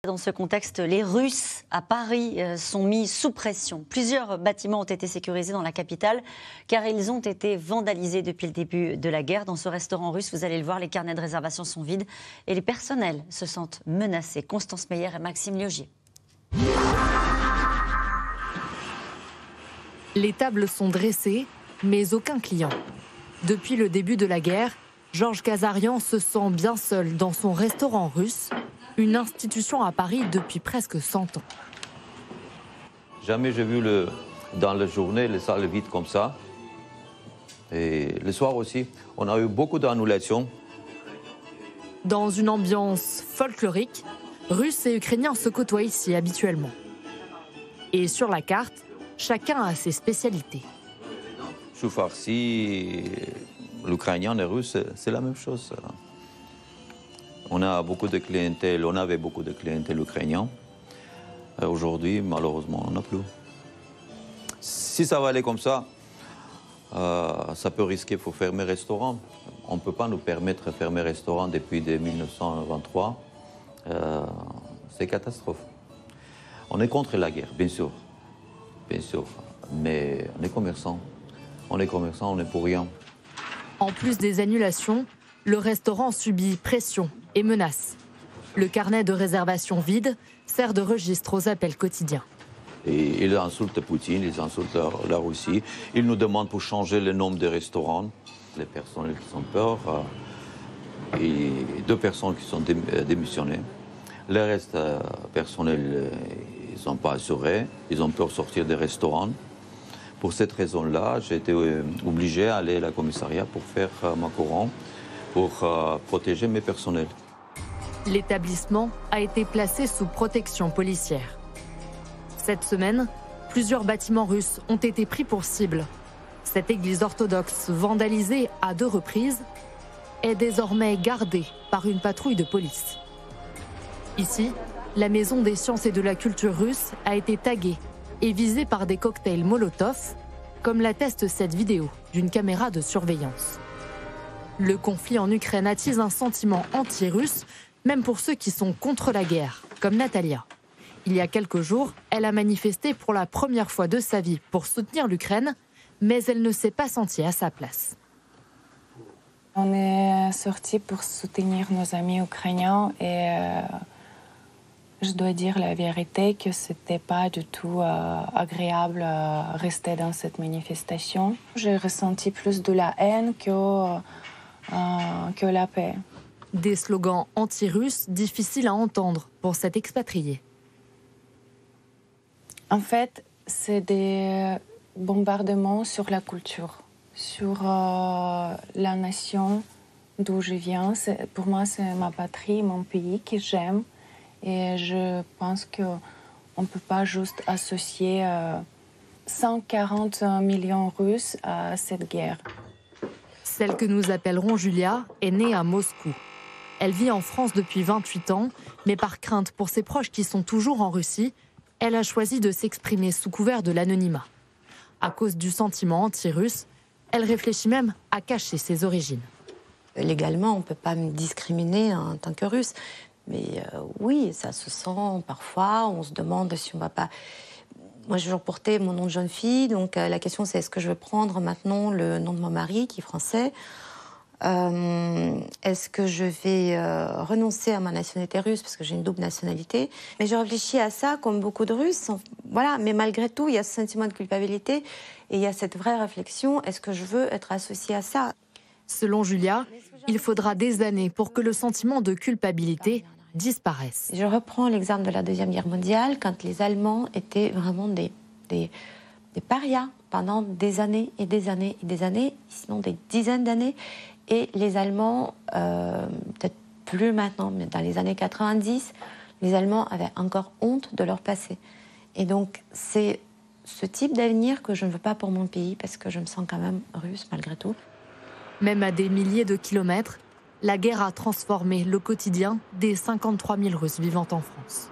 Dans ce contexte, les Russes à Paris sont mis sous pression. Plusieurs bâtiments ont été sécurisés dans la capitale car ils ont été vandalisés depuis le début de la guerre. Dans ce restaurant russe, vous allez le voir, les carnets de réservation sont vides et les personnels se sentent menacés. Constance Meyer et Maxime Liogier. Les tables sont dressées, mais aucun client. Depuis le début de la guerre, Georges Kazarian se sent bien seul dans son restaurant russe, une institution à Paris depuis presque 100 ans. Jamais j'ai vu dans la journée les salles vides comme ça. Et le soir aussi, on a eu beaucoup d'annulations. Dans une ambiance folklorique, Russes et Ukrainiens se côtoient ici habituellement. Et sur la carte, chacun a ses spécialités. Chou farci, l'Ukrainien et le Russe, c'est la même chose. On a beaucoup de clientèle, on avait beaucoup de clientèle ukrainienne. Aujourd'hui, malheureusement, on n'a plus. Si ça va aller comme ça, ça peut risquer, il faut fermer restaurant. On ne peut pas nous permettre de fermer restaurant depuis 1923. C'est catastrophe. On est contre la guerre, bien sûr. Bien sûr. Mais on est commerçants. On est commerçants, on n'est pour rien. En plus des annulations, le restaurant subit pression et menaces. Le carnet de réservation vide sert de registre aux appels quotidiens. Et ils insultent Poutine, ils insultent la Russie. Ils nous demandent pour changer le nombre de restaurants. Les personnels qui ont peur, et 2 personnes qui sont démissionnées. Le reste personnel, ils n'ont pas assuré. Ils ont peur de sortir des restaurants. Pour cette raison-là, j'ai été obligé d'aller à la commissariat pour faire ma couronne, pour protéger mes personnels. L'établissement a été placé sous protection policière. Cette semaine, plusieurs bâtiments russes ont été pris pour cible. Cette église orthodoxe, vandalisée à 2 reprises, est désormais gardée par une patrouille de police. Ici, la Maison des sciences et de la culture russe a été taguée et visée par des cocktails Molotov, comme l'atteste cette vidéo d'une caméra de surveillance. Le conflit en Ukraine attise un sentiment anti-russe, même pour ceux qui sont contre la guerre, comme Natalia. Il y a quelques jours, elle a manifesté pour la première fois de sa vie pour soutenir l'Ukraine, mais elle ne s'est pas sentie à sa place. On est sortis pour soutenir nos amis ukrainiens et je dois dire la vérité que c'était pas du tout agréable de rester dans cette manifestation. J'ai ressenti plus de la haine que la paix. Des slogans anti-russes difficiles à entendre pour cet expatrié. En fait, c'est des bombardements sur la culture, sur la nation d'où je viens. Pour moi, c'est ma patrie, mon pays que j'aime. Et je pense qu'on ne peut pas juste associer 140 millions de Russes à cette guerre. Celle que nous appellerons Julia est née à Moscou. Elle vit en France depuis 28 ans, mais par crainte pour ses proches qui sont toujours en Russie, elle a choisi de s'exprimer sous couvert de l'anonymat. À cause du sentiment anti-russe, elle réfléchit même à cacher ses origines. Légalement, on ne peut pas me discriminer en tant que Russe. Mais oui, ça se sent parfois, on se demande si on ne va pas... Moi, j'ai toujours porté mon nom de jeune fille, donc la question c'est est-ce que je vais prendre maintenant le nom de mon mari, qui est français? Est-ce que je vais renoncer à ma nationalité russe, parce que j'ai une double nationalité? Mais je réfléchis à ça comme beaucoup de Russes. Voilà, mais malgré tout, il y a ce sentiment de culpabilité et il y a cette vraie réflexion, est-ce que je veux être associée à ça? Selon Julia, il faudra des années pour que le sentiment de culpabilité disparaissent. Je reprends l'exemple de la Deuxième Guerre mondiale, quand les Allemands étaient vraiment des parias pendant des années et des années et des années, sinon des dizaines d'années. Et les Allemands, peut-être plus maintenant, mais dans les années 90, les Allemands avaient encore honte de leur passé. Et donc, c'est ce type d'avenir que je ne veux pas pour mon pays, parce que je me sens quand même russe malgré tout. Même à des milliers de kilomètres, la guerre a transformé le quotidien des 53 000 Russes vivant en France.